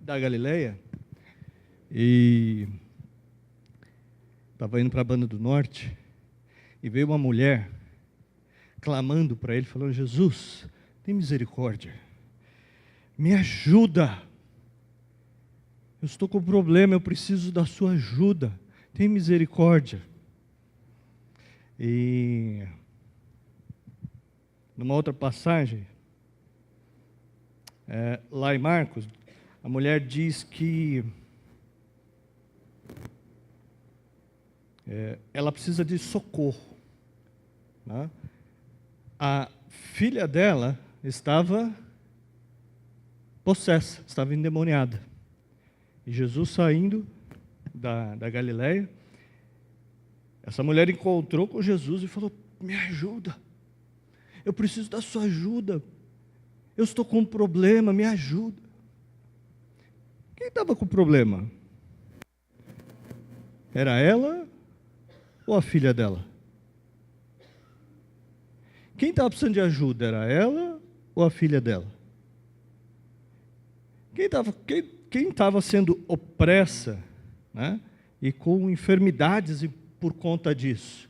da Galileia e estava indo para a Banda do Norte e veio uma mulher clamando para ele, falando: Jesus, tem misericórdia, me ajuda, eu estou com um problema, eu preciso da sua ajuda, tem misericórdia. E numa outra passagem, lá em Marcos, a mulher diz que ela precisa de socorro, né? A filha dela estava possessa, estava endemoniada. E Jesus, saindo da Galileia, essa mulher encontrou com Jesus e falou: me ajuda, eu preciso da sua ajuda, eu estou com um problema, me ajuda. Quem estava com problema? Era ela ou a filha dela? Quem estava precisando de ajuda? Era ela ou a filha dela? Quem estava sendo opressa, né, e com enfermidades e por conta disso?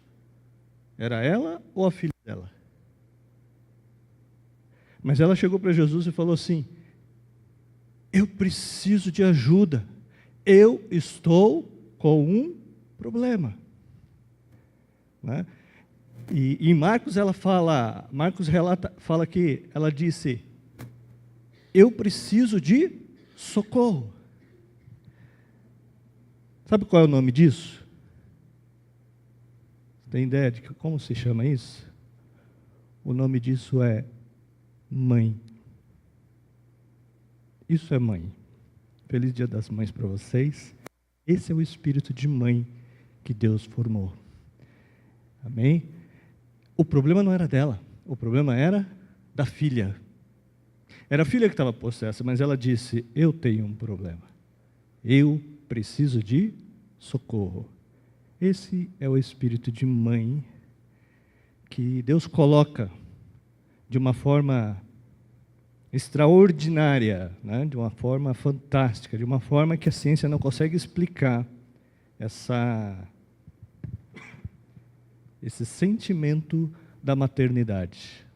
Era ela ou a filha dela? Mas ela chegou para Jesus e falou assim: eu preciso de ajuda, eu estou com um problema, né? E em Marcos ela fala, fala que ela disse: eu preciso de socorro. Sabe qual é o nome disso? Tem ideia de como se chama isso? O nome disso é mãe. Isso é mãe. Feliz Dia das Mães para vocês. Esse é o espírito de mãe que Deus formou. Amém? O problema não era dela, o problema era da filha. Era a filha que estava possessa, mas ela disse: eu tenho um problema, eu preciso de socorro. Esse é o espírito de mãe que Deus coloca de uma forma extraordinária, né? De uma forma fantástica, de uma forma que a ciência não consegue explicar esse sentimento da maternidade.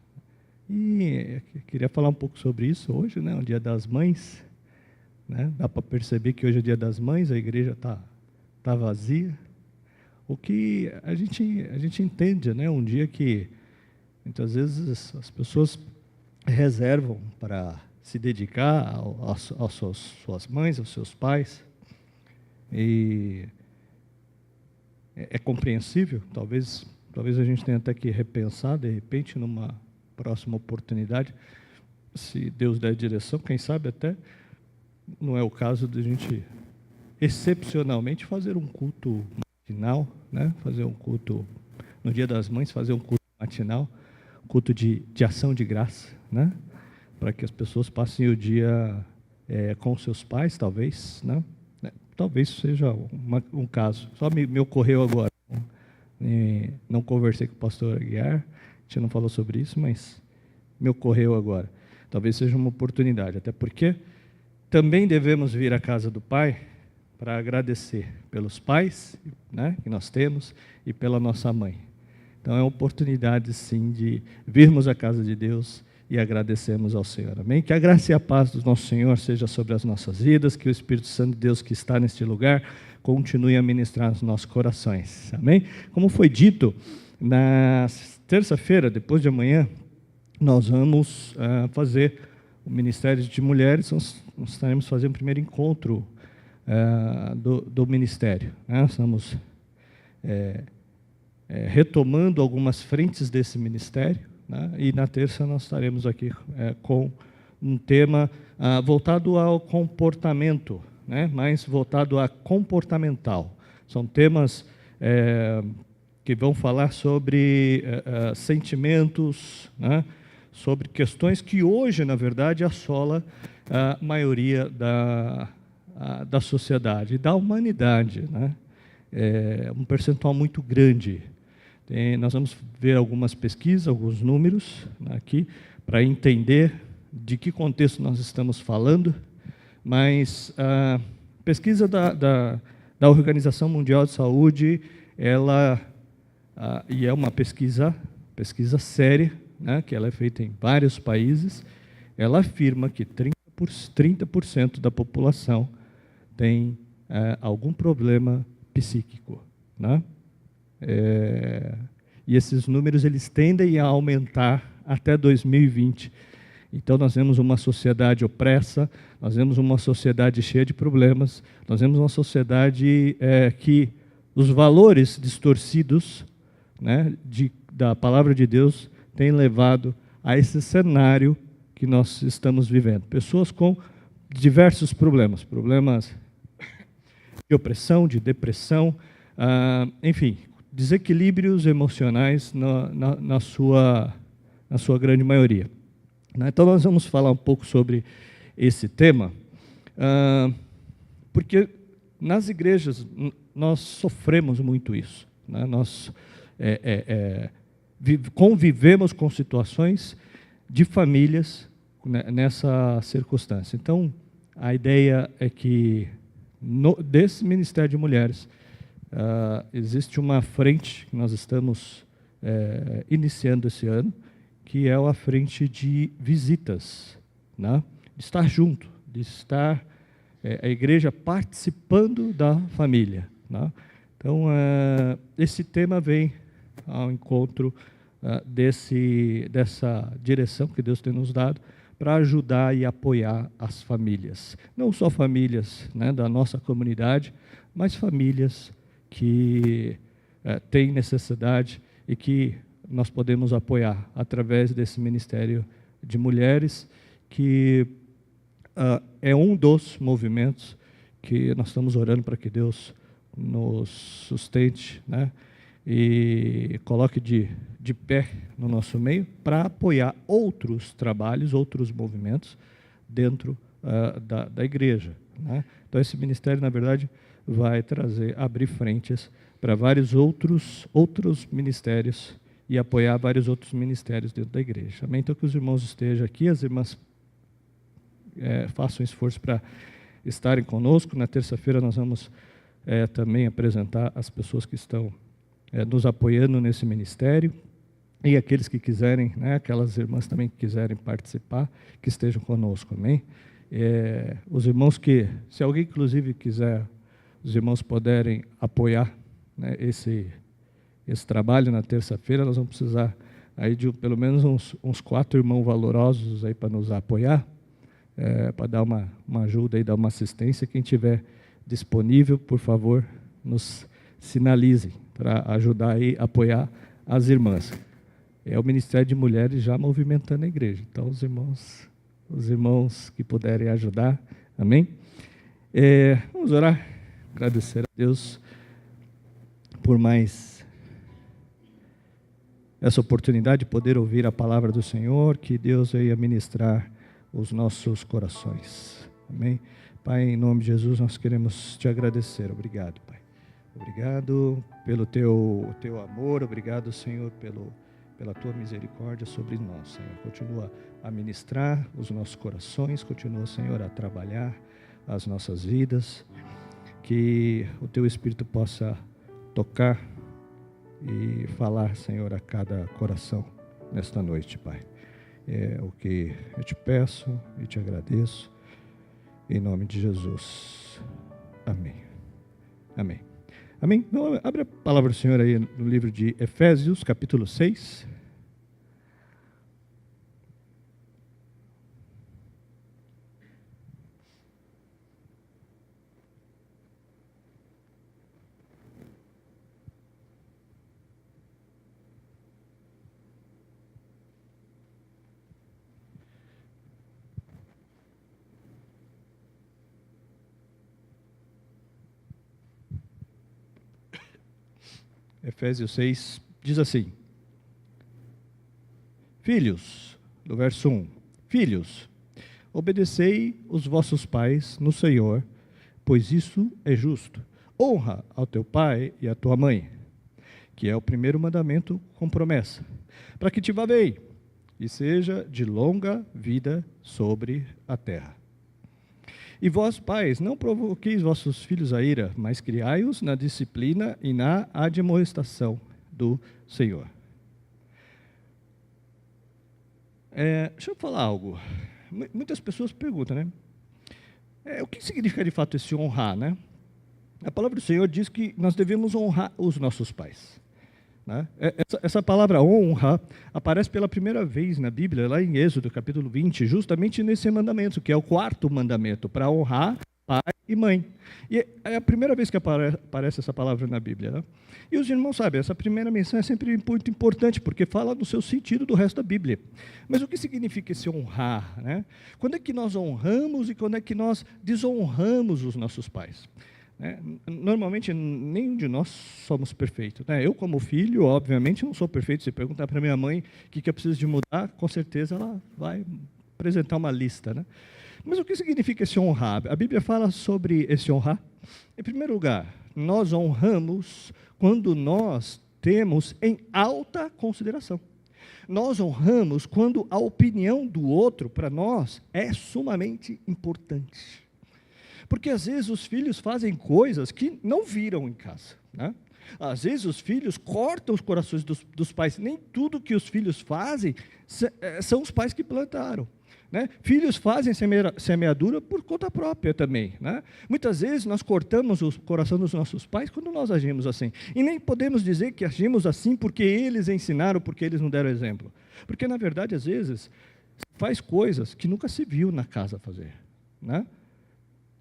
E eu queria falar um pouco sobre isso hoje, né? O Dia das Mães, né? Dá para perceber que hoje é o Dia das Mães, a igreja tá vazia. O que a gente entende, né? Um dia que muitas vezes as pessoas reservam para se dedicar às suas mães, aos seus pais, e é compreensível. Talvez a gente tenha até que repensar, de repente, numa próxima oportunidade, se Deus der direção, quem sabe até não é o caso de a gente, excepcionalmente, fazer um culto matinal, né? Fazer um culto, no Dia das Mães, fazer um culto matinal, culto de ação de graça, né? Para que as pessoas passem o dia com seus pais, talvez, né? Talvez seja um caso. Só me ocorreu agora. Não conversei com o pastor Aguiar, a gente não falou sobre isso, mas me ocorreu agora. Talvez seja uma oportunidade, até porque também devemos vir à casa do Pai para agradecer pelos pais, né, que nós temos e pela nossa mãe. Então é uma oportunidade, sim, de virmos à casa de Deus e agradecermos ao Senhor. Amém? Que a graça e a paz do nosso Senhor seja sobre as nossas vidas, que o Espírito Santo de Deus que está neste lugar continue a ministrar nos nossos corações. Amém? Como foi dito, na terça-feira, depois de amanhã, nós vamos fazer o Ministério de Mulheres, nós estaremos fazendo o primeiro encontro do Ministério, né? Estamos retomando algumas frentes desse ministério, né? E na terça nós estaremos aqui com um tema voltado ao comportamento, né? Mais voltado a comportamental. São temas que vão falar sobre sentimentos, né? Sobre questões que hoje, na verdade, assola a maioria da sociedade, da humanidade, né? É um percentual muito grande. Nós vamos ver algumas pesquisas, alguns números aqui, para entender de que contexto nós estamos falando, mas a pesquisa da Organização Mundial de Saúde, e é uma pesquisa séria, né, que ela é feita em vários países, ela afirma que 30% da população tem algum problema psíquico, né? E esses números eles tendem a aumentar até 2020. Então, nós vemos uma sociedade opressa, nós vemos uma sociedade cheia de problemas, nós vemos uma sociedade que os valores distorcidos, né, da palavra de Deus têm levado a esse cenário que nós estamos vivendo. Pessoas com diversos problemas de opressão, de depressão, enfim, desequilíbrios emocionais na sua grande maioria. Então, nós vamos falar um pouco sobre esse tema, porque nas igrejas nós sofremos muito isso, né? Nós convivemos com situações de famílias nessa circunstância. Então, a ideia é que desse Ministério de Mulheres existe uma frente que nós estamos iniciando esse ano, que é a frente de visitas, né? De estar junto, de estar a igreja participando da família, né? Então, esse tema vem ao encontro dessa direção que Deus tem nos dado para ajudar e apoiar as famílias. Não só famílias, né, da nossa comunidade, mas famílias que têm necessidade e que nós podemos apoiar através desse Ministério de Mulheres, que é um dos movimentos que nós estamos orando para que Deus nos sustente, né, e coloque de pé no nosso meio para apoiar outros trabalhos, outros movimentos dentro da igreja, né? Então, esse ministério, na verdade, vai abrir frentes para vários outros ministérios e apoiar vários outros ministérios dentro da igreja. Amém? Então, que os irmãos estejam aqui, as irmãs façam esforço para estarem conosco. Na terça-feira nós vamos também apresentar as pessoas que estão nos apoiando nesse ministério, e aqueles que quiserem, né, aquelas irmãs também que quiserem participar, que estejam conosco, amém? Os irmãos se alguém inclusive quiser, os irmãos puderem apoiar, né, esse trabalho na terça-feira, nós vamos precisar aí de pelo menos uns 4 irmãos valorosos aí para nos apoiar, para dar uma ajuda e dar uma assistência. Quem tiver disponível, por favor, nos sinalizem para ajudar e apoiar as irmãs. É o Ministério de Mulheres já movimentando a igreja. Então, os irmãos que puderem ajudar, amém? Vamos orar, agradecer a Deus por mais essa oportunidade de poder ouvir a palavra do Senhor, que Deus venha ministrar os nossos corações. Amém? Pai, em nome de Jesus, nós queremos te agradecer. Obrigado, Pai. Obrigado pelo teu amor, obrigado, Senhor, pela tua misericórdia sobre nós, Senhor. Continua a ministrar os nossos corações, continua, Senhor, a trabalhar as nossas vidas, que o teu Espírito possa tocar e falar, Senhor, a cada coração nesta noite, Pai. É o que eu te peço e te agradeço, em nome de Jesus. Amém. Amém. Amém? Então, abre a palavra do Senhor aí no livro de Efésios, capítulo 6. Efésios 6 diz assim: Filhos, do verso 1, Filhos, obedecei os vossos pais no Senhor, pois isso é justo. Honra ao teu pai e à tua mãe, que é o primeiro mandamento com promessa, para que te vá bem e seja de longa vida sobre a terra. E vós, pais, não provoqueis vossos filhos a ira, mas criai-os na disciplina e na admoestação do Senhor. Deixa eu falar algo. Muitas pessoas perguntam, né? O que significa de fato esse honrar, né? A palavra do Senhor diz que nós devemos honrar os nossos pais, né? Essa palavra honra aparece pela primeira vez na Bíblia, lá em Êxodo, capítulo 20, justamente nesse mandamento, que é o 4º mandamento, para honrar pai e mãe. E é a primeira vez que aparece essa palavra na Bíblia, né? E os irmãos sabem, essa primeira menção é sempre muito importante, porque fala no seu sentido do resto da Bíblia. Mas o que significa esse honrar, né? Quando é que nós honramos e quando é que nós desonramos os nossos pais? Normalmente, nenhum de nós somos perfeitos, né? Eu, como filho, obviamente, não sou perfeito. Se perguntar para minha mãe o que eu preciso de mudar, com certeza ela vai apresentar uma lista, né? Mas o que significa esse honrar? A Bíblia fala sobre esse honrar. Em primeiro lugar, nós honramos quando nós temos em alta consideração. Nós honramos quando a opinião do outro, para nós, é sumamente importante. Porque às vezes os filhos fazem coisas que não viram em casa, né? Às vezes os filhos cortam os corações dos pais. Nem tudo que os filhos fazem são os pais que plantaram, né? Filhos fazem semeadura por conta própria também, né? Muitas vezes nós cortamos o coração dos nossos pais quando nós agimos assim. E nem podemos dizer que agimos assim porque eles ensinaram, porque eles não deram exemplo. Porque, na verdade, às vezes, faz coisas que nunca se viu na casa fazer, né?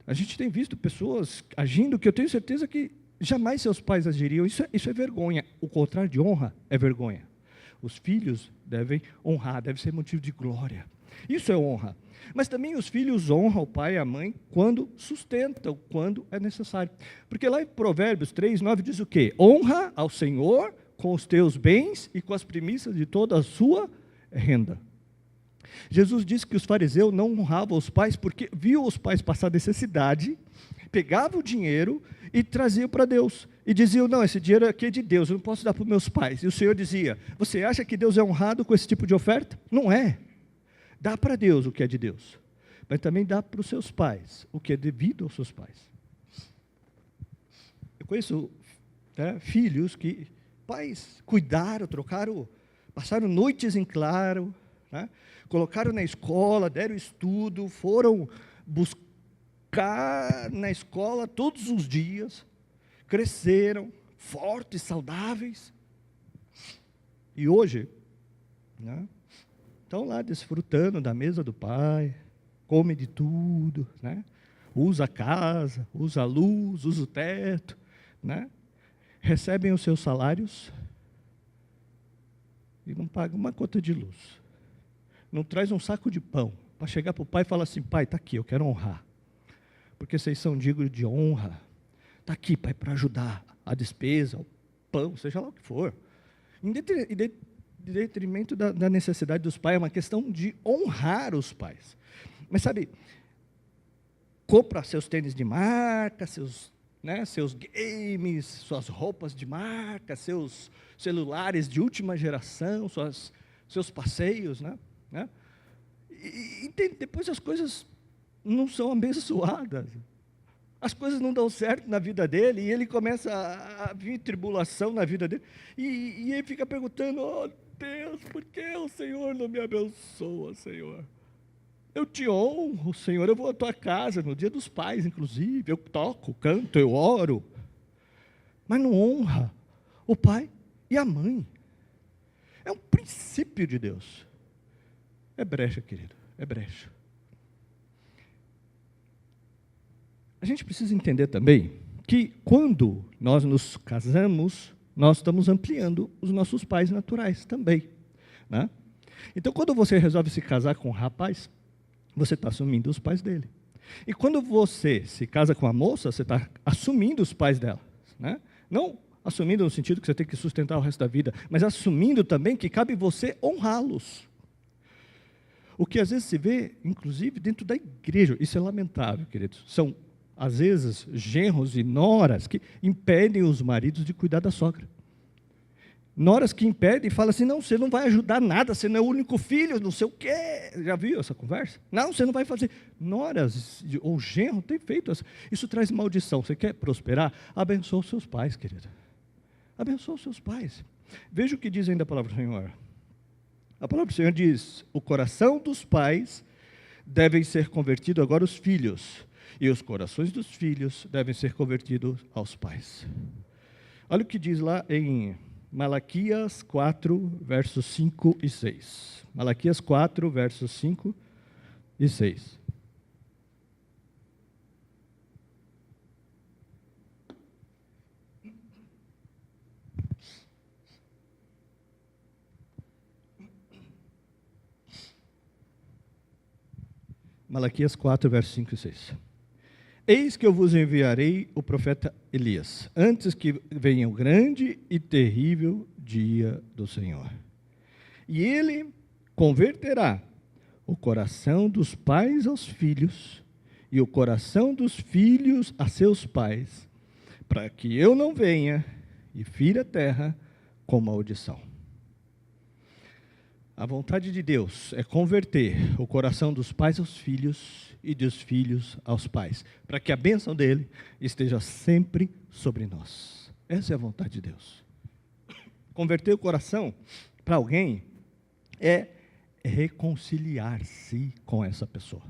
A gente tem visto pessoas agindo que eu tenho certeza que jamais seus pais agiriam. Isso é vergonha. O contrário de honra é vergonha. Os filhos devem honrar, deve ser motivo de glória. Isso é honra. Mas também os filhos honram o pai e a mãe quando sustentam, quando é necessário. Porque lá em Provérbios 3:9 diz o quê? Honra ao Senhor com os teus bens e com as primícias de toda a sua renda. Jesus disse que os fariseus não honravam os pais porque viam os pais passar necessidade, pegavam o dinheiro e traziam para Deus. E diziam, não, esse dinheiro aqui é de Deus, eu não posso dar para os meus pais. E o Senhor dizia, você acha que Deus é honrado com esse tipo de oferta? Não é. Dá para Deus o que é de Deus, mas também dá para os seus pais o que é devido aos seus pais. Eu conheço filhos que pais cuidaram, trocaram, passaram noites em claro, né? Colocaram na escola, deram estudo, foram buscar na escola todos os dias, cresceram, fortes, saudáveis, e hoje, né, estão lá desfrutando da mesa do pai, come de tudo, né? Usa a casa, usa a luz, usa o teto, né? Recebem os seus salários e não pagam uma conta de luz. Não traz um saco de pão para chegar para o pai e falar assim, pai, está aqui, eu quero honrar, porque vocês são dignos de honra. Está aqui, pai, para ajudar a despesa, o pão, seja lá o que for. Em detrimento da necessidade dos pais, é uma questão de honrar os pais. Mas sabe, compra seus tênis de marca, seus games, suas roupas de marca, seus celulares de última geração, seus passeios, né? E depois as coisas não são abençoadas. As coisas não dão certo na vida dele, e ele começa a vir tribulação na vida dele, e ele fica perguntando, oh Deus, por que o Senhor não me abençoa, Senhor? Eu te honro, Senhor, eu vou à tua casa, no dia dos pais, inclusive, eu toco, canto, eu oro, mas não honra o pai e a mãe. É um princípio de Deus. É brecha, querido, é brecha. A gente precisa entender também que quando nós nos casamos, nós estamos ampliando os nossos pais naturais também, né? Então, quando você resolve se casar com um rapaz, você está assumindo os pais dele. E quando você se casa com a moça, você está assumindo os pais dela, né? Não assumindo no sentido que você tem que sustentar o resto da vida, mas assumindo também que cabe você honrá-los. O que às vezes se vê, inclusive, dentro da igreja, isso é lamentável, queridos. São, às vezes, genros e noras que impedem os maridos de cuidar da sogra. Noras que impedem e falam assim, não, você não vai ajudar nada, você não é o único filho, não sei o quê. Já viu essa conversa? Não, você não vai fazer. Noras ou genro tem feito isso traz maldição. Você quer prosperar? Abençoa os seus pais, querida. Abençoa os seus pais. Veja o que diz ainda a palavra do Senhor. A palavra do Senhor diz, o coração dos pais devem ser convertidos agora os filhos, e os corações dos filhos devem ser convertidos aos pais. Olha o que diz lá em Malaquias 4, versos 5 e 6. Malaquias 4, versos 5 e 6. Malaquias 4, versos 5 e 6. Eis que eu vos enviarei o profeta Elias, antes que venha o grande e terrível dia do Senhor. E ele converterá o coração dos pais aos filhos, e o coração dos filhos a seus pais, para que eu não venha e fira a terra com maldição. A vontade de Deus é converter o coração dos pais aos filhos e dos filhos aos pais, para que a bênção dele esteja sempre sobre nós. Essa é a vontade de Deus. Converter o coração para alguém é reconciliar-se com essa pessoa.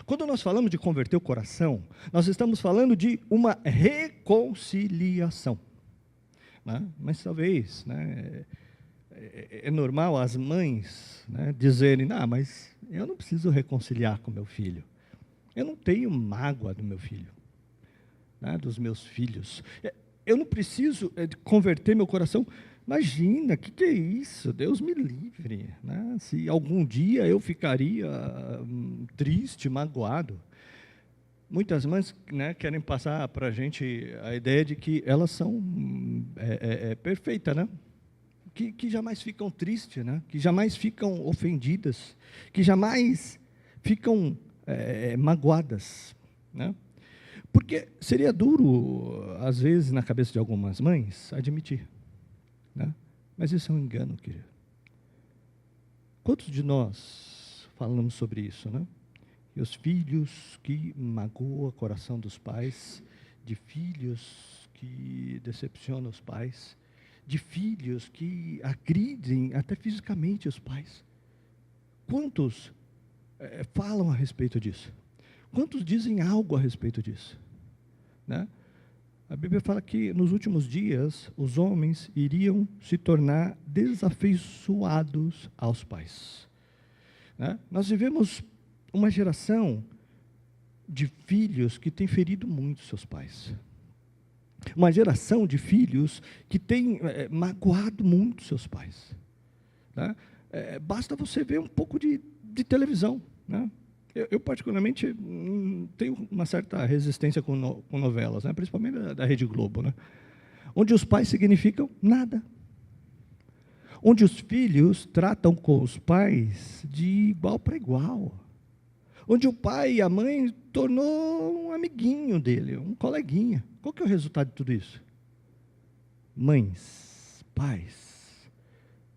Quando nós falamos de converter o coração, nós estamos falando de uma reconciliação. Né? Mas talvez, é normal as mães dizerem, mas eu não preciso reconciliar com meu filho. Eu não tenho mágoa do meu filho, dos meus filhos. Eu não preciso converter meu coração. Imagina, o que é isso? Deus me livre. Se algum dia eu ficaria triste, magoado. Muitas mães querem passar para a gente a ideia de que elas são perfeitas, que jamais ficam tristes, que jamais ficam ofendidas, que jamais ficam magoadas. Porque seria duro, às vezes, na cabeça de algumas mães, admitir. Mas isso é um engano, querido. Quantos de nós falamos sobre isso, E os filhos que magoam o coração dos pais, de filhos que decepcionam os pais, de filhos que agridem até fisicamente os pais. Quantos falam a respeito disso? Quantos dizem algo a respeito disso? A Bíblia fala que nos últimos dias os homens iriam se tornar desafeiçoados aos pais. Nós vivemos uma geração de filhos que tem ferido muito seus pais. Uma geração de filhos que tem magoado muito seus pais. Basta você ver um pouco de televisão. Eu particularmente, tenho uma certa resistência com novelas, principalmente da Rede Globo, onde os pais significam nada. Onde os filhos tratam com os pais de igual para igual. Onde o pai e a mãe tornou um amiguinho dele, um coleguinha. Qual que é o resultado de tudo isso? Mães, pais,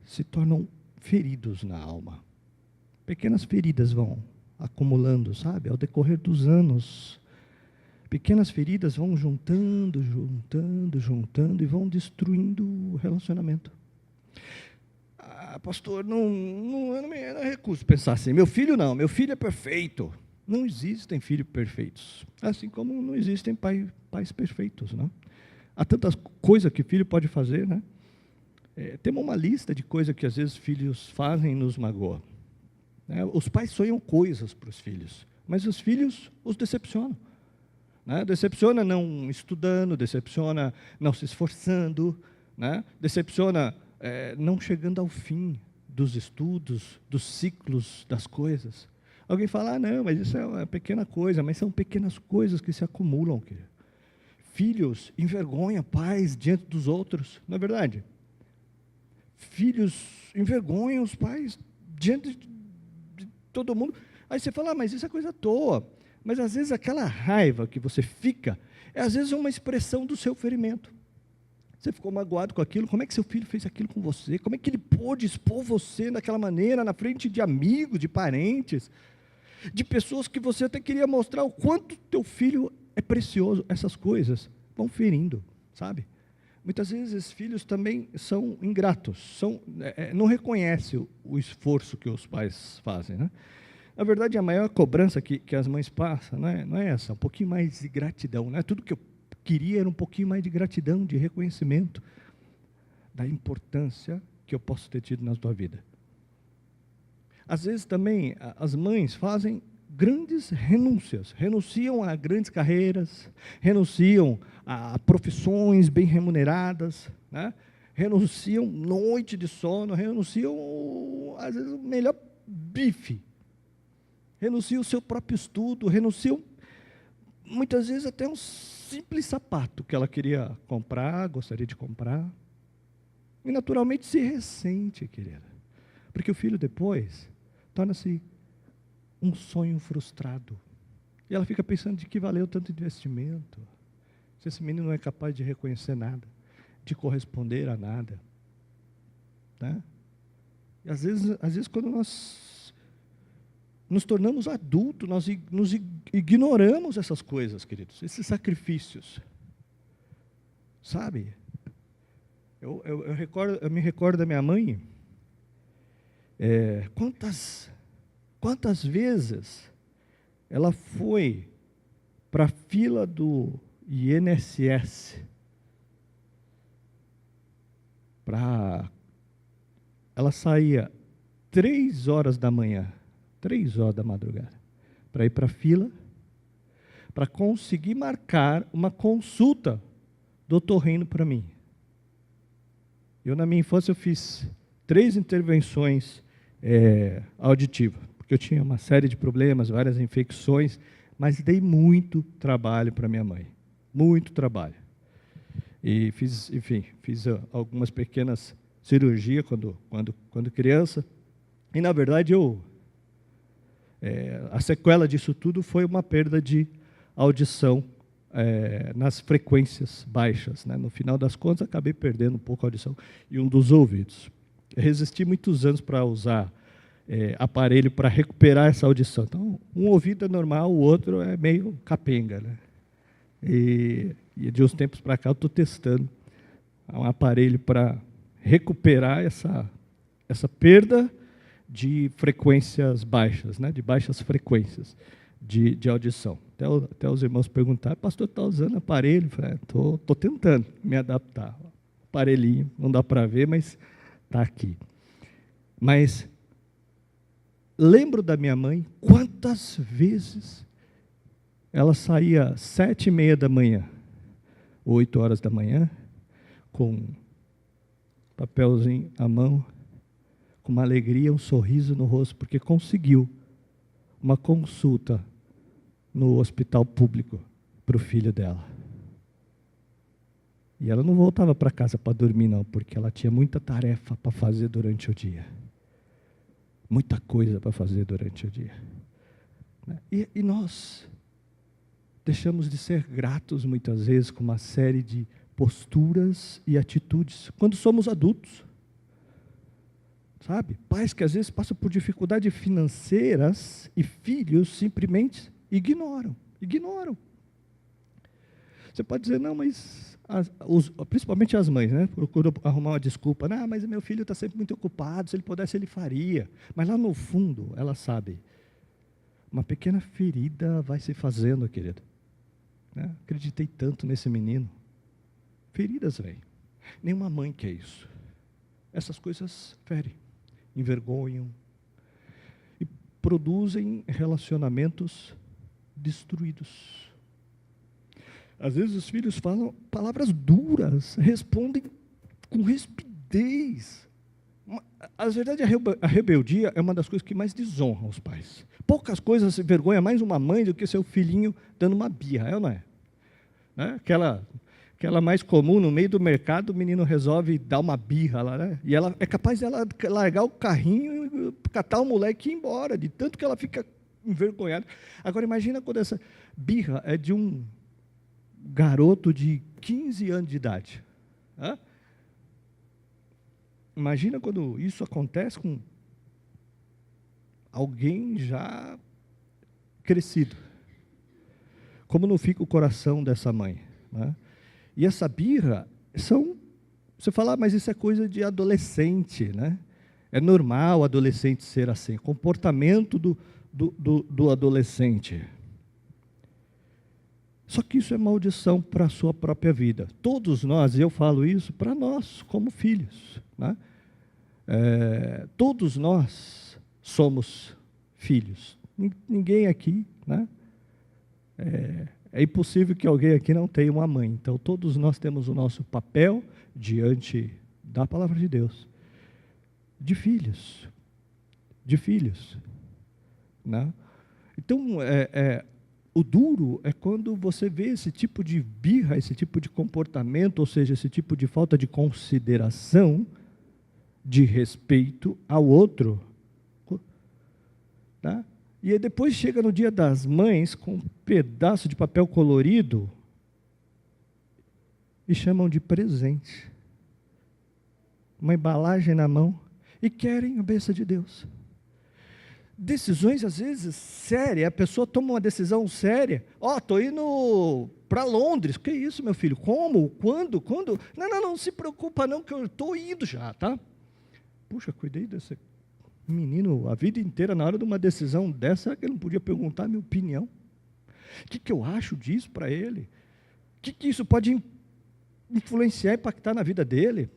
se tornam feridos na alma. Pequenas feridas vão acumulando, ao decorrer dos anos. Pequenas feridas vão juntando e vão destruindo o relacionamento. Pastor, eu não recuso pensar assim, meu filho é perfeito. Não existem filhos perfeitos, assim como não existem pais perfeitos. Há tantas coisas que filho pode fazer. Temos uma lista de coisas que às vezes filhos fazem e nos magoam. Os pais sonham coisas para os filhos, mas os filhos os decepcionam. Decepciona não estudando, decepciona não se esforçando, decepciona não chegando ao fim dos estudos, dos ciclos das coisas. Alguém fala, não, mas isso é uma pequena coisa, mas são pequenas coisas que se acumulam. Filhos envergonham pais diante dos outros, não é verdade? Filhos envergonham os pais diante de todo mundo. Aí você fala, mas isso é coisa à toa. Mas às vezes aquela raiva que você fica, às vezes uma expressão do seu ferimento. Você ficou magoado com aquilo? Como é que seu filho fez aquilo com você? Como é que ele pôde expor você daquela maneira, na frente de amigos, de parentes, de pessoas que você até queria mostrar o quanto teu filho é precioso? Essas coisas vão ferindo, sabe? Muitas vezes esses filhos também são ingratos, não reconhecem o esforço que os pais fazem, né? Na verdade, a maior cobrança que as mães passam não é essa, um pouquinho mais de gratidão, né? Tudo que eu queria era um pouquinho mais de gratidão, de reconhecimento da importância que eu posso ter tido na tua vida. Às vezes também as mães fazem grandes renúncias, renunciam a grandes carreiras, renunciam a profissões bem remuneradas, né? Renunciam noite de sono, renunciam, às vezes, o melhor bife, renunciam o seu próprio estudo, renunciam, muitas vezes, até um simples sapato que ela queria comprar, gostaria de comprar, e naturalmente se ressente, querida, porque o filho depois torna-se um sonho frustrado, e ela fica pensando de que valeu tanto investimento, se esse menino não é capaz de reconhecer nada, de corresponder a nada, né? E às vezes quando nós nos tornamos adultos, nós nos ignoramos essas coisas, queridos, esses sacrifícios, sabe? Eu me recordo da minha mãe, quantas vezes ela foi para a fila do INSS, ela saía 3 horas da manhã, 3 horas da madrugada, para ir para a fila, para conseguir marcar uma consulta do otorrino para mim. Eu, na minha infância, eu fiz 3 intervenções auditivas, porque eu tinha uma série de problemas, várias infecções, mas dei muito trabalho para minha mãe, muito trabalho. E fiz algumas pequenas cirurgias quando criança, e, na verdade, a sequela disso tudo foi uma perda de audição nas frequências baixas, né? No final das contas, acabei perdendo um pouco a audição e um dos ouvidos. Eu resisti muitos anos para usar aparelho para recuperar essa audição. Então, um ouvido é normal, o outro é meio capenga, né? E de uns tempos para cá eu estou testando um aparelho para recuperar essa perda de frequências baixas, né? De baixas frequências de audição. Até os irmãos perguntaram: pastor, está usando aparelho? Eu falei: estou tentando me adaptar. Aparelhinho, não dá para ver, mas está aqui. Mas lembro da minha mãe, quantas vezes ela saía 7h30 da manhã, 8 horas da manhã, com papelzinho à mão, com uma alegria, um sorriso no rosto, porque conseguiu uma consulta no hospital público para o filho dela. E ela não voltava para casa para dormir, não, porque ela tinha muita tarefa para fazer durante o dia. Muita coisa para fazer durante o dia. E nós deixamos de ser gratos, muitas vezes, com uma série de posturas e atitudes, quando somos adultos. Sabe? Pais que às vezes passam por dificuldades financeiras e filhos simplesmente ignoram. Você pode dizer: não, mas principalmente as mães, né? Procuram arrumar uma desculpa. Não, mas meu filho está sempre muito ocupado, se ele pudesse ele faria. Mas lá no fundo, ela sabe, uma pequena ferida vai se fazendo, querido. Né? Acreditei tanto nesse menino. Feridas vêm. Nenhuma mãe quer isso. Essas coisas ferem, envergonham e produzem relacionamentos destruídos. Às vezes os filhos falam palavras duras, respondem com rispidez. A verdade, a rebeldia é uma das coisas que mais desonra os pais. Poucas coisas se envergonha mais uma mãe do que seu filhinho dando uma birra, ou não é? Aquela mais comum, no meio do mercado, o menino resolve dar uma birra lá, né? E ela é capaz de largar o carrinho, catar o moleque e ir embora, de tanto que ela fica envergonhada. Agora, imagina quando essa birra é de um garoto de 15 anos de idade. Hã? Imagina quando isso acontece com alguém já crescido. Como não fica o coração dessa mãe? Né? E essa birra você fala, mas isso é coisa de adolescente, né? É normal o adolescente ser assim, comportamento do adolescente. Só que isso é maldição para a sua própria vida. Todos nós, e eu falo isso para nós como filhos, né? Todos nós somos filhos. Ninguém aqui, né? É impossível que alguém aqui não tenha uma mãe. Então, todos nós temos o nosso papel diante da palavra de Deus. De filhos. De filhos. Né? Então, o duro é quando você vê esse tipo de birra, esse tipo de comportamento, ou seja, esse tipo de falta de consideração, de respeito ao outro. Tá? E aí depois chega no Dia das Mães com um pedaço de papel colorido e chamam de presente. Uma embalagem na mão e querem a bênção de Deus. Decisões, às vezes, sérias. A pessoa toma uma decisão séria. Estou indo para Londres. Que isso, meu filho? Como? Quando? Não se preocupa não, que eu estou indo já, tá? Puxa, cuidei desse menino a vida inteira, na hora de uma decisão dessa, será que ele não podia perguntar a minha opinião? O que eu acho disso para ele? O que isso pode influenciar, impactar na vida dele?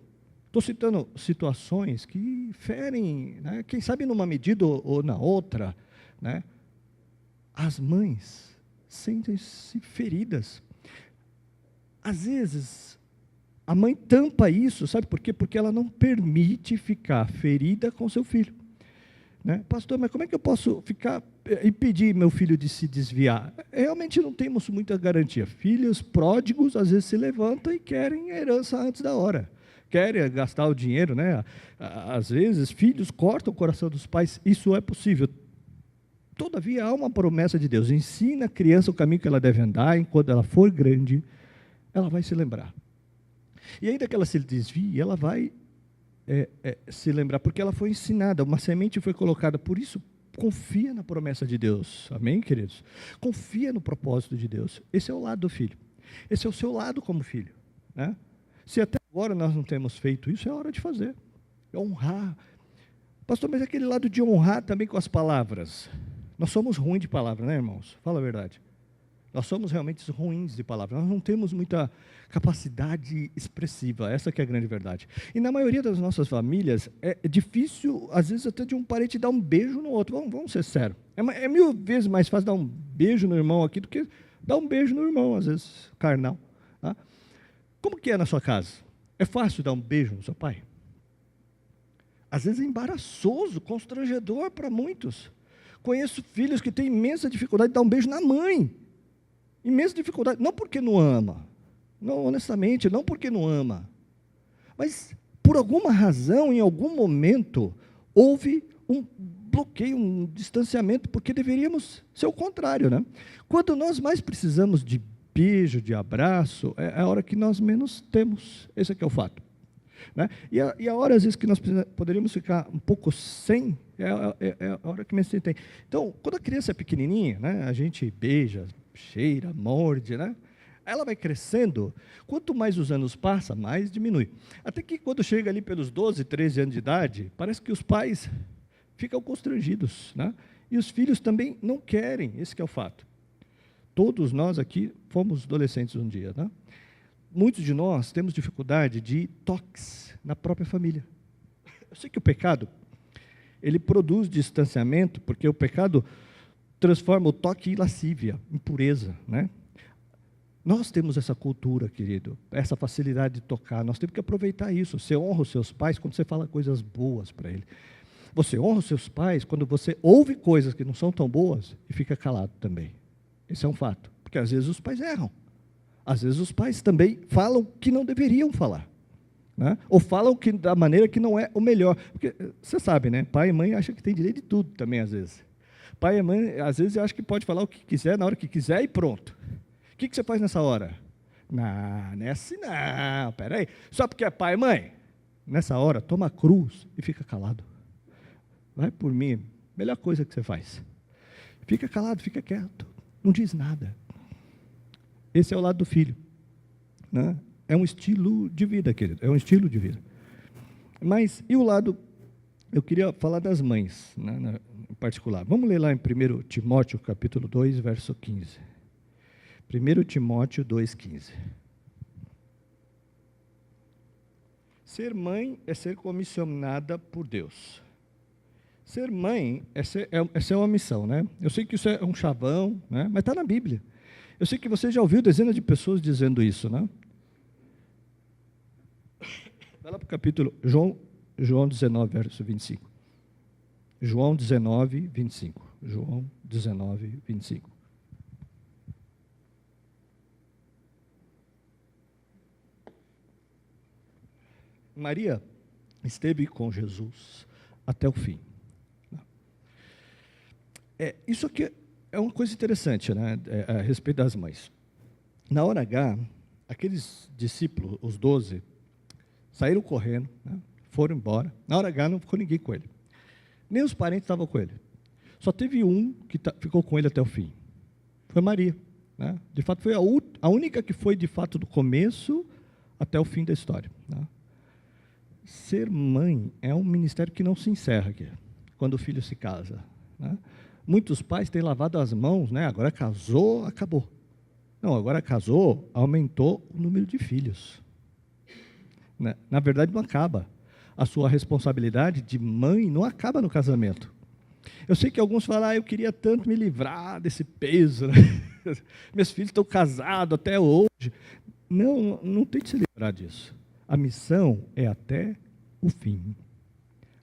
Estou citando situações que ferem, né, quem sabe numa medida ou na outra, né? As mães sentem-se feridas. Às vezes, a mãe tampa isso, sabe por quê? Porque ela não permite ficar ferida com seu filho. Né? Pastor, mas como é que eu posso impedir meu filho de se desviar? Realmente não temos muita garantia. Filhos pródigos, às vezes, se levantam e querem a herança antes da hora. Querem gastar o dinheiro, né? Às vezes, filhos cortam o coração dos pais. Isso é possível. Todavia, há uma promessa de Deus. Ensina a criança o caminho que ela deve andar, e quando ela for grande, ela vai se lembrar. E ainda que ela se desvie, ela vai se lembrar, porque ela foi ensinada, uma semente foi colocada. Por isso, confia na promessa de Deus. Amém, queridos? Confia no propósito de Deus. Esse é o lado do filho. Esse é o seu lado como filho. Né? Se até agora nós não temos feito isso, é hora de fazer. É honrar. Pastor, mas aquele lado de honrar também com as palavras. Nós somos ruins de palavra, né, irmãos? Fala a verdade. Nós somos realmente ruins de palavra. Nós não temos muita capacidade expressiva. Essa que é a grande verdade. E na maioria das nossas famílias, é difícil, às vezes, até de um parente dar um beijo no outro. Vamos ser sérios. É 1000 vezes mais fácil dar um beijo no irmão aqui do que dar um beijo no irmão, às vezes, carnal. Tá? Como que é na sua casa? É fácil dar um beijo no seu pai? Às vezes é embaraçoso, constrangedor para muitos. Conheço filhos que têm imensa dificuldade de dar um beijo na mãe. Imensa dificuldade, não porque não ama, não, honestamente, não porque não ama, mas por alguma razão, em algum momento, houve um bloqueio, um distanciamento, porque deveríamos ser o contrário, né? Quando nós mais precisamos de beijo, de abraço, é a hora que nós menos temos, esse é o fato. Né? E a hora, às vezes, que nós poderíamos ficar um pouco sem, é a hora que menos tem. Então, quando a criança é pequenininha, né, a gente beija, cheira, morde, né? Ela vai crescendo, quanto mais os anos passam, mais diminui. Até que quando chega ali pelos 12, 13 anos de idade, parece que os pais ficam constrangidos, né? E os filhos também não querem, esse que é o fato. Todos nós aqui fomos adolescentes um dia, né? Muitos de nós temos dificuldade de toques na própria família. Eu sei que o pecado, ele produz distanciamento, porque o pecado transforma o toque em lascívia, impureza, né? Nós temos essa cultura, querido, essa facilidade de tocar, nós temos que aproveitar isso. Você honra os seus pais quando você fala coisas boas para ele. Você honra os seus pais quando você ouve coisas que não são tão boas e fica calado também. Esse é um fato, porque às vezes os pais erram. Às vezes os pais também falam que não deveriam falar, né? Ou falam da maneira que não é o melhor. Porque você sabe, né? Pai e mãe acham que tem direito de tudo também, às vezes. Pai e mãe, às vezes, acham que pode falar o que quiser, na hora que quiser e pronto. O que você faz nessa hora? Não, não é assim não, peraí. Só porque é pai e mãe? Nessa hora, toma a cruz e fica calado. Vai por mim, melhor coisa que você faz. Fica calado, fica quieto, não diz nada. Esse é o lado do filho, né? É um estilo de vida, querido, é um estilo de vida. Mas, e o lado, eu queria falar das mães, né, em particular. Vamos ler lá em 1 Timóteo, capítulo 2, verso 15. 1 Timóteo 2,15. Ser mãe é ser comissionada por Deus. Ser mãe essa é uma missão, né? Eu sei que isso é um chavão, né? Mas está na Bíblia. Eu sei que você já ouviu dezenas de pessoas dizendo isso, né? Vai lá para o capítulo, João 19, verso 25. João 19, 25. João 19, 25. Maria esteve com Jesus até o fim. Isso aqui é uma coisa interessante, né, a respeito das mães. Na hora H, aqueles discípulos, os 12, saíram correndo, né, foram embora. Na hora H não ficou ninguém com ele. Nem os parentes estavam com ele. Só teve um que ficou com ele até o fim. Foi Maria, né? De fato, foi a única que foi, de fato, do começo até o fim da história, né? Ser mãe é um ministério que não se encerra aqui, quando o filho se casa, né? Muitos pais têm lavado as mãos, né? Agora casou, acabou. Não, agora casou, aumentou o número de filhos, né? Na verdade, não acaba. A sua responsabilidade de mãe não acaba no casamento. Eu sei que alguns falam, eu queria tanto me livrar desse peso, né? Meus filhos estão casados até hoje. Não tente se livrar disso. A missão é até o fim.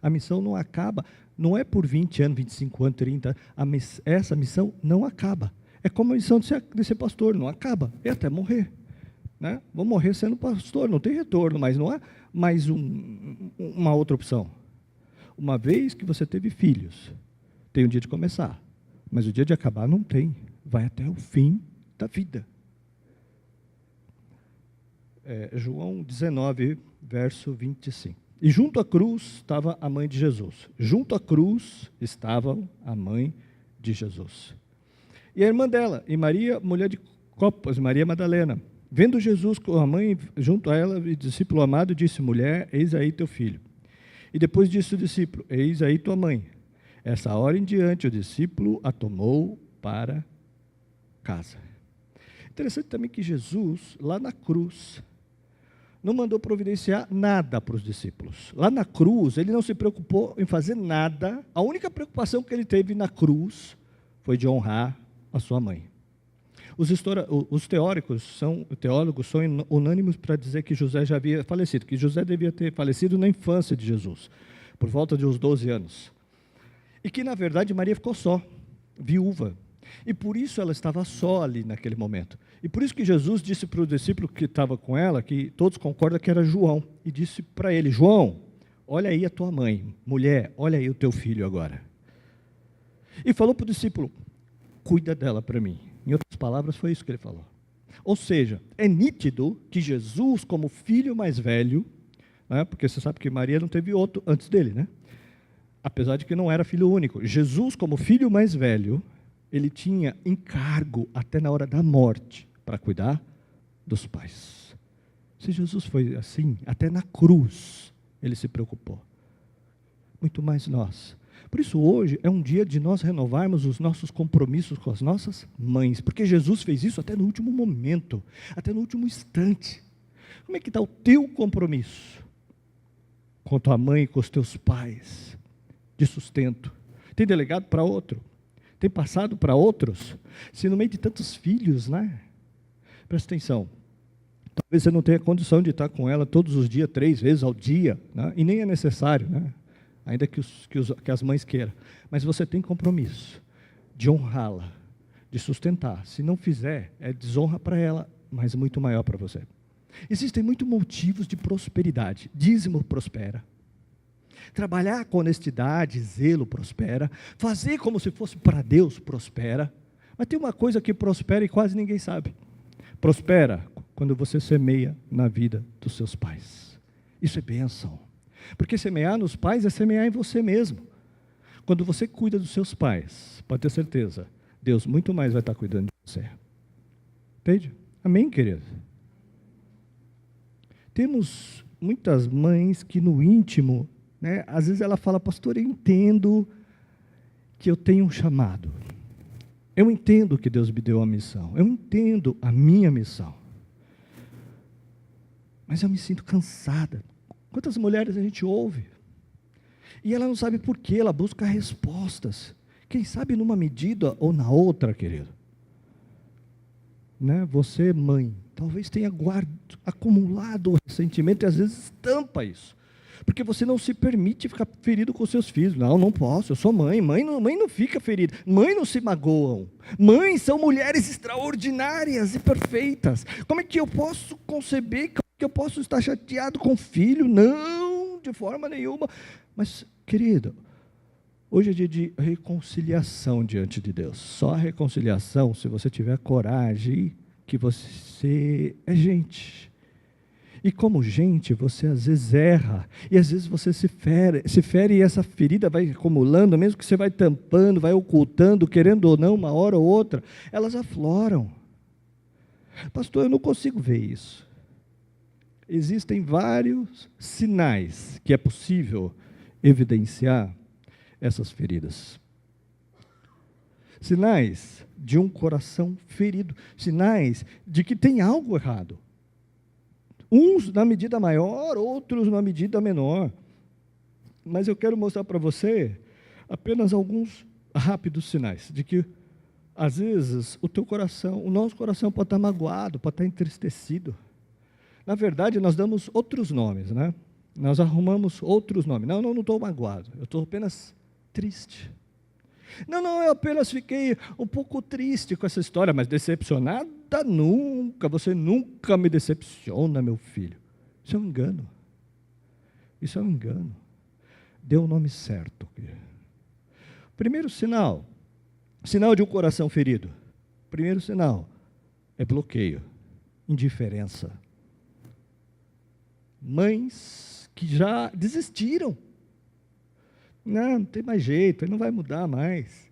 A missão não acaba, não é por 20 anos, 25 anos, 30 anos. Essa missão não acaba. É como a missão de ser pastor, não acaba, é até morrer, né? Vou morrer sendo pastor, não tem retorno, mas não há mais uma outra opção. Uma vez que você teve filhos, tem um dia de começar, mas o dia de acabar não tem, vai até o fim da vida. João 19, verso 25. E junto à cruz estava a mãe de Jesus. Junto à cruz estava a mãe de Jesus. E a irmã dela, e Maria, mulher de Clopas, Maria Madalena. Vendo Jesus com a mãe junto a ela, o discípulo amado disse, mulher, eis aí teu filho. E depois disse o discípulo, eis aí tua mãe. Essa hora em diante, o discípulo a tomou para casa. Interessante também que Jesus, lá na cruz, não mandou providenciar nada para os discípulos. Lá na cruz, ele não se preocupou em fazer nada. A única preocupação que ele teve na cruz foi de honrar a sua mãe. Os teólogos são unânimes para dizer que José já havia falecido, que José devia ter falecido na infância de Jesus, por volta de uns 12 anos. E que, na verdade, Maria ficou só, viúva. E por isso ela estava só ali naquele momento. E por isso que Jesus disse para o discípulo que estava com ela, que todos concordam que era João, e disse para ele, João, olha aí a tua mãe, mulher, olha aí o teu filho agora. E falou para o discípulo, cuida dela para mim. Em outras palavras, foi isso que ele falou. Ou seja, é nítido que Jesus, como filho mais velho, né, porque você sabe que Maria não teve outro antes dele, né? Apesar de que não era filho único. Jesus, como filho mais velho, ele tinha encargo até na hora da morte para cuidar dos pais. Se Jesus foi assim, até na cruz ele se preocupou. Muito mais nós. Por isso hoje é um dia de nós renovarmos os nossos compromissos com as nossas mães, porque Jesus fez isso até no último momento, até no último instante. Como é que está o teu compromisso com a tua mãe, com os teus pais, de sustento? Tem delegado para outro? Tem passado para outros? Se no meio de tantos filhos, né? Presta atenção. Talvez você não tenha condição de estar com ela todos os dias, 3 vezes ao dia, né? E nem é necessário, né? Ainda que as mães queiram. Mas você tem compromisso de honrá-la, de sustentar. Se não fizer, é desonra para ela, mas muito maior para você. Existem muitos motivos de prosperidade. Dízimo prospera. Trabalhar com honestidade, zelo prospera. Fazer como se fosse para Deus prospera. Mas tem uma coisa que prospera e quase ninguém sabe. Prospera quando você semeia na vida dos seus pais. Isso é bênção. Porque semear nos pais é semear em você mesmo. Quando você cuida dos seus pais, pode ter certeza, Deus muito mais vai estar cuidando de você. Entende? Amém, querido? Temos muitas mães que no íntimo, né, às vezes ela fala, pastor, eu entendo que eu tenho um chamado. Eu entendo que Deus me deu uma missão. Eu entendo a minha missão. Mas eu me sinto cansada. Quantas mulheres a gente ouve? E ela não sabe por quê, ela busca respostas. Quem sabe numa medida ou na outra, querido. Né? Você, mãe, talvez tenha acumulado o ressentimento e às vezes tampa isso. Porque você não se permite ficar ferido com seus filhos. Não, não posso, eu sou mãe. Mãe não fica ferida. Mãe não se magoam. Mães são mulheres extraordinárias e perfeitas. Como é que eu posso conceber, como é que eu posso estar chateado com o filho? Não, de forma nenhuma. Mas, querido, hoje é dia de reconciliação diante de Deus. Só a reconciliação, se você tiver coragem, que você é gente. E como gente, você às vezes erra, e às vezes você se fere e essa ferida vai acumulando, mesmo que você vai tampando, vai ocultando, querendo ou não, uma hora ou outra, elas afloram. Pastor, eu não consigo ver isso. Existem vários sinais que é possível evidenciar essas feridas. Sinais de um coração ferido, sinais de que tem algo errado. Uns na medida maior, outros na medida menor. Mas eu quero mostrar para você apenas alguns rápidos sinais de que, às vezes, o teu coração, o nosso coração pode estar magoado, pode estar entristecido. Na verdade, nós damos outros nomes, né? Nós arrumamos outros nomes. Não estou magoado, eu estou apenas triste. Não, eu apenas fiquei um pouco triste com essa história, mas decepcionada nunca, você nunca me decepciona, meu filho. Isso é um engano. Isso é um engano. Dê o nome certo. Primeiro sinal de um coração ferido. Primeiro sinal é bloqueio, indiferença. Mães que já desistiram. Não tem mais jeito, ele não vai mudar mais.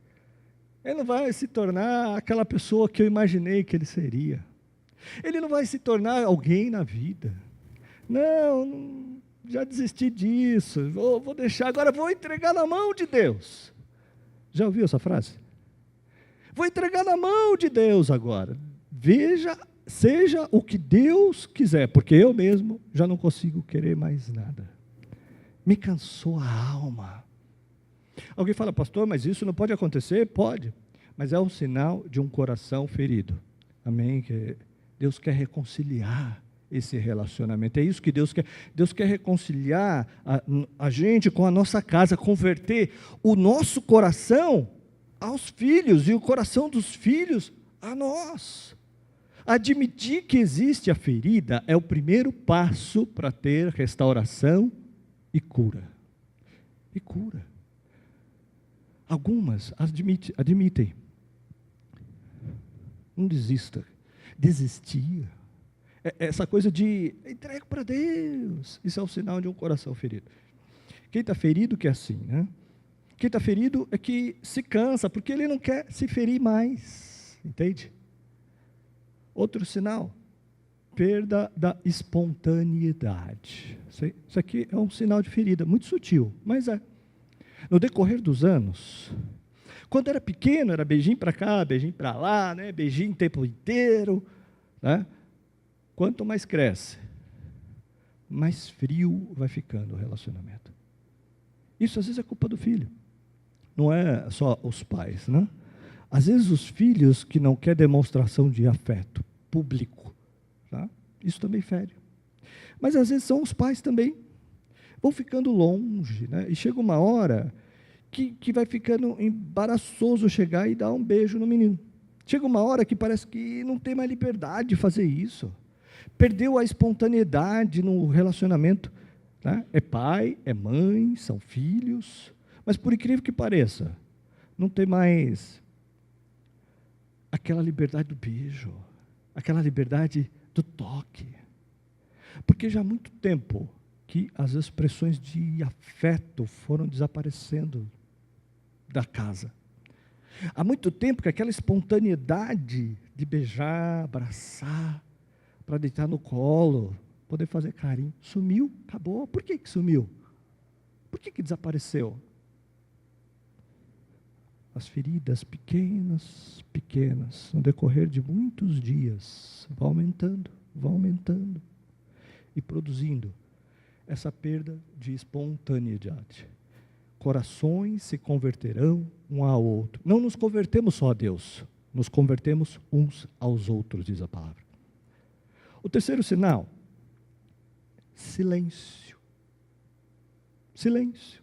Ele não vai se tornar aquela pessoa que eu imaginei que ele seria. Ele não vai se tornar alguém na vida. Não, já desisti disso, vou deixar, agora vou entregar na mão de Deus. Já ouviu essa frase? Vou entregar na mão de Deus agora. Seja o que Deus quiser, porque eu mesmo já não consigo querer mais nada. Me cansou a alma. Alguém fala, pastor, mas isso não pode acontecer? Pode, mas é um sinal de um coração ferido. Amém? Que Deus quer reconciliar esse relacionamento. É isso que Deus quer. Deus quer reconciliar a gente com a nossa casa, converter o nosso coração aos filhos e o coração dos filhos a nós. Admitir que existe a ferida é o primeiro passo para ter restauração e cura. E cura. Algumas admitem. Não desista. Desistir. Essa coisa de entrega para Deus. Isso é o sinal de um coração ferido. Quem está ferido que é assim, né? Quem está ferido é que se cansa, porque ele não quer se ferir mais. Entende? Outro sinal. Perda da espontaneidade. Isso aqui é um sinal de ferida, muito sutil, mas é. No decorrer dos anos, quando era pequeno, era beijinho para cá, beijinho para lá, né? Beijinho o tempo inteiro. Né? Quanto mais cresce, mais frio vai ficando o relacionamento. Isso às vezes é culpa do filho. Não é só os pais, né? Às vezes os filhos que não querem demonstração de afeto público. Tá? Isso também fere. Mas às vezes são os pais também. Vão ficando longe, né? E chega uma hora que vai ficando embaraçoso chegar e dar um beijo no menino. Chega uma hora que parece que não tem mais liberdade de fazer isso. Perdeu a espontaneidade no relacionamento. Né? É pai, é mãe, são filhos. Mas por incrível que pareça, não tem mais aquela liberdade do beijo, aquela liberdade do toque. Porque já há muito tempo que as expressões de afeto foram desaparecendo da casa. Há muito tempo que aquela espontaneidade de beijar, abraçar, para deitar no colo, poder fazer carinho, sumiu, acabou. Por que sumiu? Por que desapareceu? As feridas pequenas, no decorrer de muitos dias, vão aumentando e produzindo essa perda de espontaneidade. Corações se converterão um ao outro. Não nos convertemos só a Deus, nos convertemos uns aos outros, diz a palavra. O terceiro sinal, silêncio. Silêncio.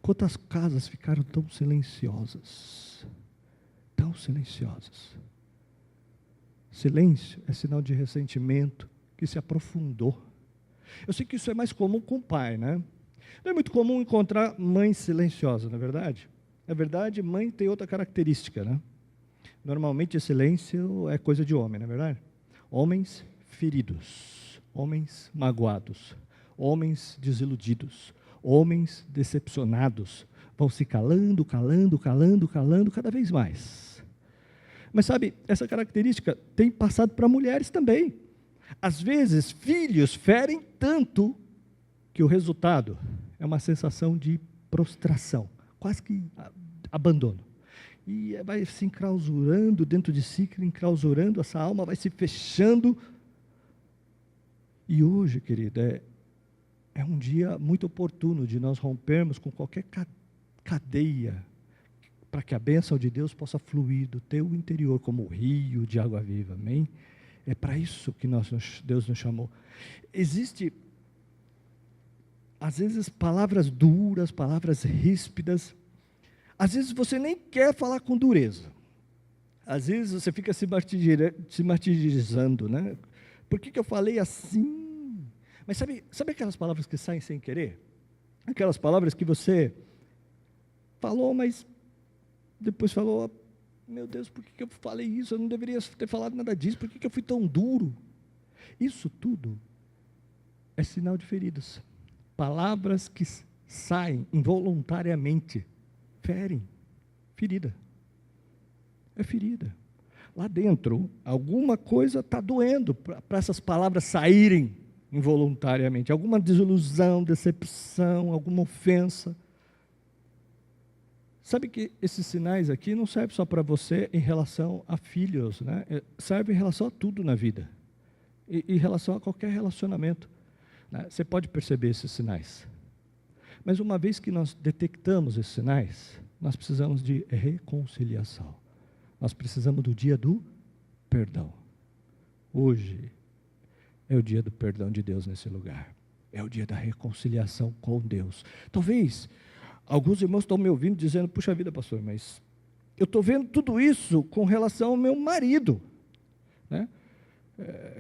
Quantas casas ficaram tão silenciosas? Tão silenciosas. Silêncio é sinal de ressentimento que se aprofundou. Eu sei que isso é mais comum com o pai, né? Não é muito comum encontrar mãe silenciosa, não é verdade? Na verdade, mãe tem outra característica, né? Normalmente, silêncio é coisa de homem, não é verdade? Homens feridos, homens magoados, homens desiludidos, homens decepcionados, vão se calando cada vez mais. Mas sabe, essa característica tem passado para mulheres também. Às vezes, filhos ferem tanto que o resultado é uma sensação de prostração, quase que abandono. E vai se enclausurando dentro de si, enclausurando, essa alma vai se fechando. E hoje, querida, é um dia muito oportuno de nós rompermos com qualquer cadeia, para que a bênção de Deus possa fluir do teu interior como um rio de água viva, amém? É para isso que Deus nos chamou. Existe, às vezes, palavras duras, palavras ríspidas. Às vezes você nem quer falar com dureza. Às vezes você fica se martirizando, né? Por que eu falei assim? Mas sabe aquelas palavras que saem sem querer? Aquelas palavras que você falou, mas depois falou, meu Deus, por que eu falei isso? Eu não deveria ter falado nada disso, por que eu fui tão duro? Isso tudo é sinal de feridas. Palavras que saem involuntariamente, ferem, ferida. É ferida. Lá dentro, alguma coisa está doendo para essas palavras saírem involuntariamente. Alguma desilusão, decepção, alguma ofensa. Sabe que esses sinais aqui não servem só para você em relação a filhos, né? Serve em relação a tudo na vida. E em relação a qualquer relacionamento, né? Você pode perceber esses sinais. Mas uma vez que nós detectamos esses sinais, nós precisamos de reconciliação. Nós precisamos do dia do perdão. Hoje é o dia do perdão de Deus nesse lugar. É o dia da reconciliação com Deus. Talvez alguns irmãos estão me ouvindo dizendo, puxa vida, pastor, mas eu estou vendo tudo isso com relação ao meu marido, né?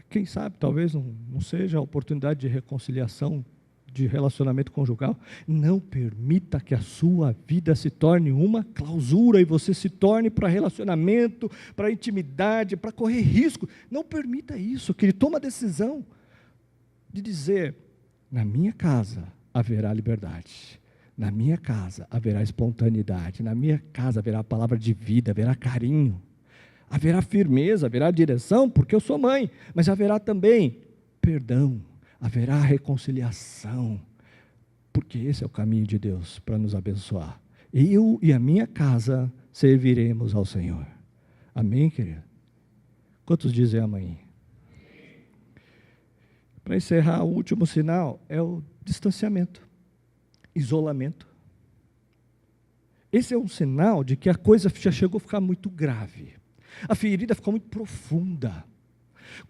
Quem sabe, talvez não seja a oportunidade de reconciliação, de relacionamento conjugal. Não permita que a sua vida se torne uma clausura e você se torne para relacionamento, para intimidade, para correr risco. Não permita isso, que ele tome a decisão de dizer, na minha casa haverá liberdade. Na minha casa haverá espontaneidade, na minha casa haverá a palavra de vida, haverá carinho, haverá firmeza, haverá direção, porque eu sou mãe, mas haverá também perdão, haverá reconciliação, porque esse é o caminho de Deus para nos abençoar. Eu e a minha casa serviremos ao Senhor. Amém, querido? Quantos dizem amém? Para encerrar, o último sinal é o distanciamento. Isolamento. Esse é um sinal de que a coisa já chegou a ficar muito grave. A ferida ficou muito profunda.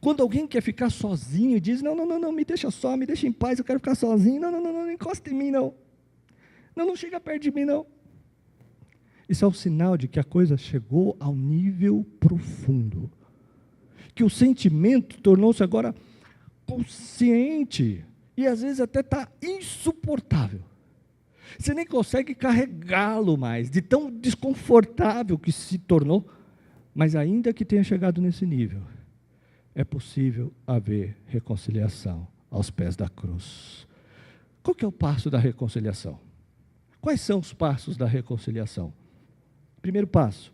Quando alguém quer ficar sozinho e diz, não, me deixa só, me deixa em paz, eu quero ficar sozinho, não encosta em mim, não chega perto de mim, não. Isso é um sinal de que a coisa chegou ao nível profundo. Que o sentimento tornou-se agora consciente e às vezes até está insuportável. Você nem consegue carregá-lo mais, de tão desconfortável que se tornou, mas ainda que tenha chegado nesse nível, é possível haver reconciliação aos pés da cruz. Qual que é o passo da reconciliação? Quais são os passos da reconciliação? Primeiro passo,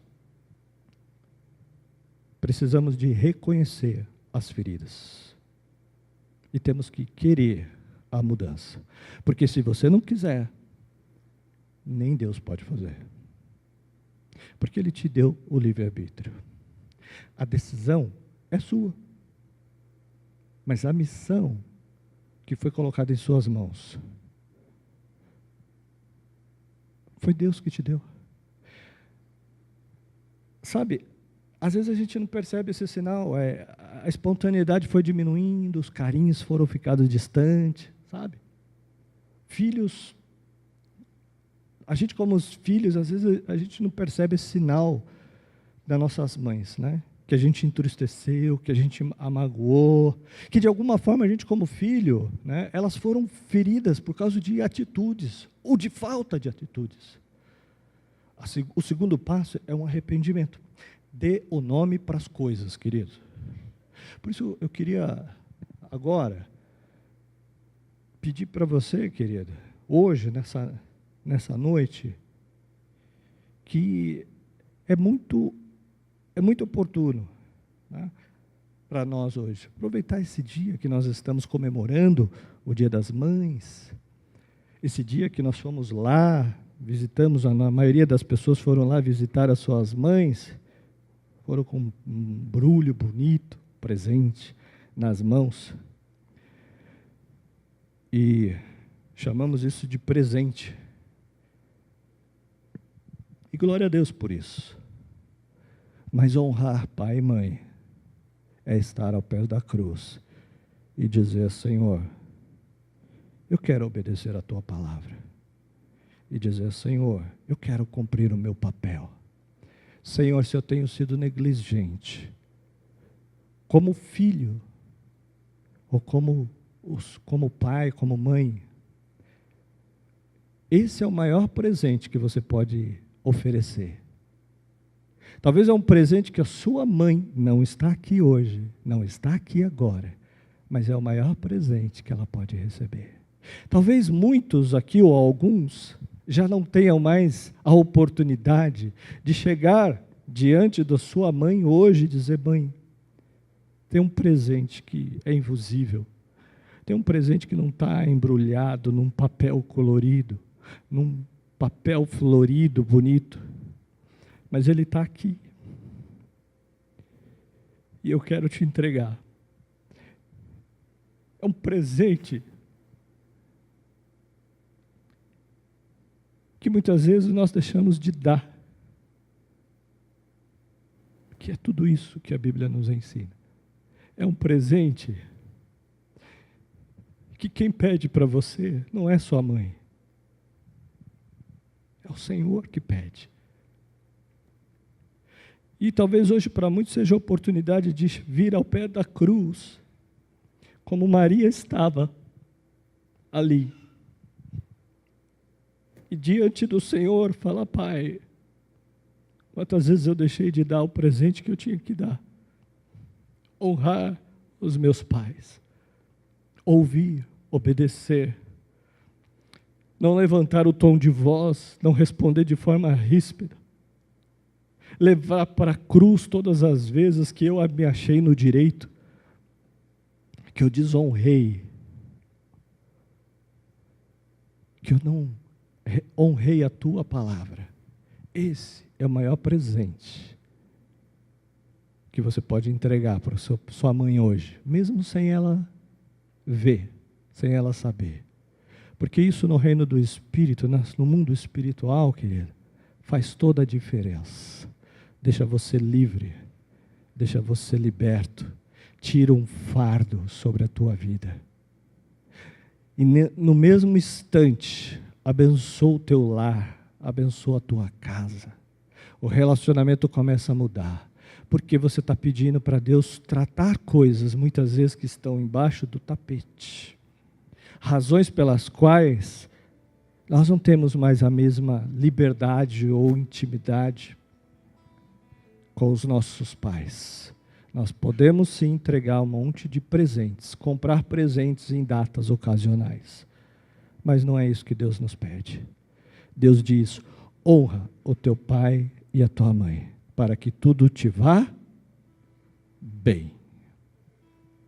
precisamos de reconhecer as feridas. E temos que querer a mudança. Porque se você não quiser, nem Deus pode fazer. Porque Ele te deu o livre-arbítrio. A decisão é sua. Mas a missão que foi colocada em suas mãos, foi Deus que te deu. Sabe, às vezes a gente não percebe esse sinal, a espontaneidade foi diminuindo, os carinhos foram ficando distantes, sabe? Filhos, a gente como os filhos, às vezes a gente não percebe esse sinal das nossas mães, né? Que a gente entristeceu, que a gente amagoou, que de alguma forma a gente como filho, né, elas foram feridas por causa de atitudes, ou de falta de atitudes. O segundo passo é um arrependimento. Dê o nome para as coisas, queridos. Por isso eu queria agora pedir para você, querida, hoje, nessa noite, que é muito oportuno, né, para nós hoje. Aproveitar esse dia que nós estamos comemorando, o Dia das Mães, esse dia que nós fomos lá, visitamos, a maioria das pessoas foram lá visitar as suas mães, foram com um embrulho bonito, presente, nas mãos. E chamamos isso de presente. E glória a Deus por isso. Mas honrar pai e mãe é estar ao pé da cruz e dizer: Senhor, eu quero obedecer a tua palavra. E dizer: Senhor, eu quero cumprir o meu papel. Senhor, se eu tenho sido negligente, como filho, ou como pai, como mãe, esse é o maior presente que você pode oferecer. Talvez é um presente que a sua mãe não está aqui hoje, não está aqui agora, mas é o maior presente que ela pode receber. Talvez muitos aqui, ou alguns, já não tenham mais a oportunidade de chegar diante da sua mãe hoje e dizer: mãe, tem um presente que é invisível, tem um presente que não está embrulhado num papel colorido, num papel florido, bonito, mas ele está aqui. E eu quero te entregar. É um presente que muitas vezes nós deixamos de dar. Que é tudo isso que a Bíblia nos ensina. É um presente que quem pede para você não é sua mãe. É o Senhor que pede. E talvez hoje para muitos seja a oportunidade de vir ao pé da cruz, como Maria estava ali. E diante do Senhor falar: Pai, quantas vezes eu deixei de dar o presente que eu tinha que dar? Honrar os meus pais. Ouvir, obedecer. Não levantar o tom de voz, não responder de forma ríspida. Levar para a cruz todas as vezes que eu me achei no direito, que eu desonrei, que eu não honrei a tua palavra. Esse é o maior presente que você pode entregar para sua mãe hoje, mesmo sem ela ver, sem ela saber. Porque isso no reino do Espírito, no mundo espiritual, querido, faz toda a diferença. Deixa você livre, deixa você liberto, tira um fardo sobre a tua vida. E no mesmo instante, abençoa o teu lar, abençoa a tua casa. O relacionamento começa a mudar, porque você está pedindo para Deus tratar coisas, muitas vezes que estão embaixo do tapete. Razões pelas quais nós não temos mais a mesma liberdade ou intimidade com os nossos pais. Nós podemos sim entregar um monte de presentes, comprar presentes em datas ocasionais. Mas não é isso que Deus nos pede. Deus diz: honra o teu pai e a tua mãe, para que tudo te vá bem.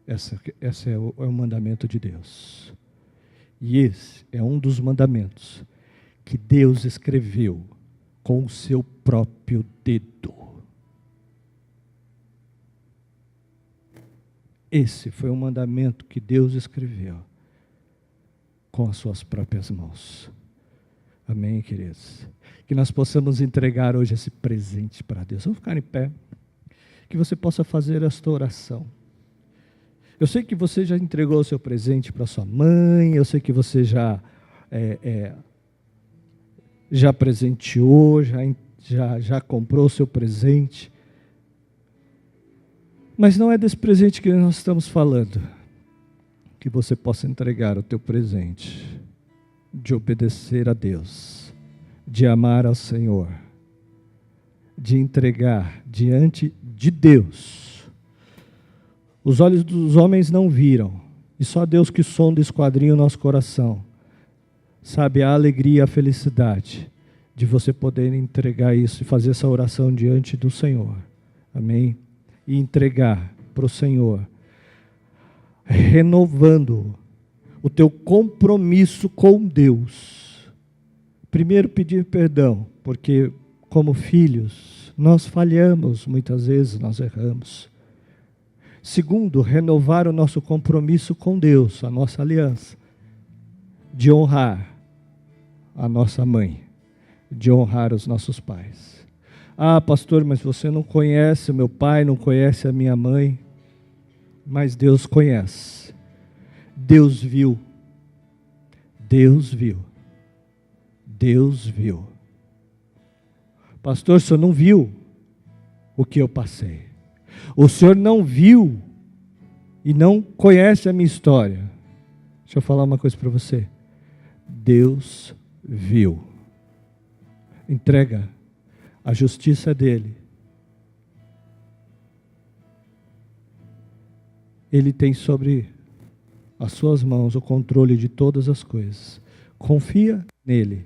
Esse é o mandamento de Deus. E esse é um dos mandamentos que Deus escreveu com o seu próprio dedo. Esse foi um mandamento que Deus escreveu com as suas próprias mãos. Amém, queridos? Que nós possamos entregar hoje esse presente para Deus. Vamos ficar em pé. Que você possa fazer esta oração. Eu sei que você já entregou o seu presente para sua mãe, eu sei que você já presenteou, já comprou o seu presente. Mas não é desse presente que nós estamos falando. Que você possa entregar o teu presente, de obedecer a Deus, de amar ao Senhor, de entregar diante de Deus. Os olhos dos homens não viram, e só Deus que sonda e esquadrinha o nosso coração, sabe a alegria e a felicidade de você poder entregar isso e fazer essa oração diante do Senhor. Amém? E entregar para o Senhor, renovando o teu compromisso com Deus. Primeiro, pedir perdão, porque como filhos, nós falhamos, muitas vezes nós erramos. Segundo, renovar o nosso compromisso com Deus, a nossa aliança, de honrar a nossa mãe, de honrar os nossos pais. Ah, pastor, mas você não conhece o meu pai, não conhece a minha mãe. Mas Deus conhece. Deus viu. Deus viu. Deus viu. Pastor, o senhor não viu o que eu passei. O senhor não viu e não conhece a minha história. Deixa eu falar uma coisa para você. Deus viu. Entrega a justiça dele. Ele tem sobre as suas mãos o controle de todas as coisas. Confia nele.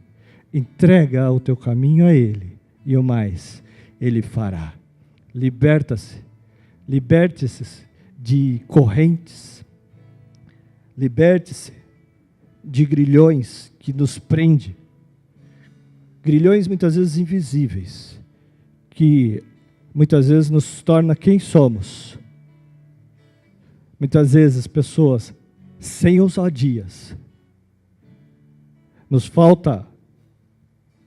Entrega o teu caminho a ele. E o mais, ele fará. Liberta-se. Liberte-se de correntes. Liberte-se de grilhões que nos prende. Grilhões muitas vezes invisíveis, que muitas vezes nos torna quem somos. Muitas vezes pessoas sem ousadias. Nos falta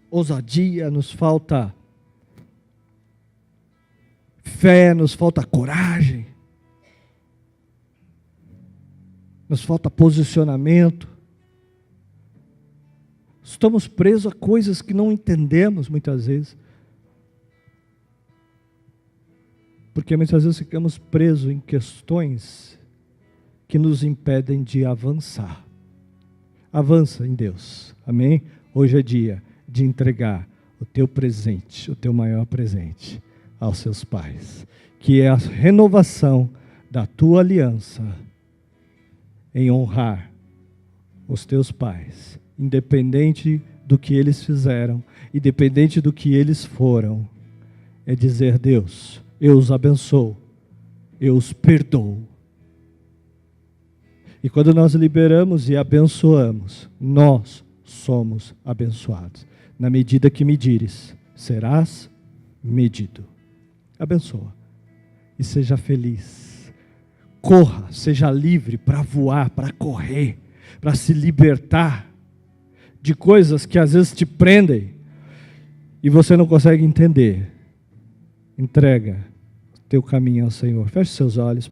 ousadia, nos falta fé, nos falta coragem, nos falta posicionamento. Estamos presos a coisas que não entendemos muitas vezes. Porque muitas vezes ficamos presos em questões que nos impedem de avançar. Avança em Deus, amém? Hoje é dia de entregar o teu presente, o teu maior presente aos seus pais, que é a renovação da tua aliança em honrar os teus pais, independente do que eles fizeram, independente do que eles foram. É dizer: Deus, eu os abençoo, eu os perdoo. E quando nós liberamos e abençoamos, nós somos abençoados. Na medida que medires, serás medido. Abençoa e seja feliz. Corra, seja livre para voar, para correr, para se libertar de coisas que às vezes te prendem e você não consegue entender. Entrega o teu caminho ao Senhor. Feche seus olhos.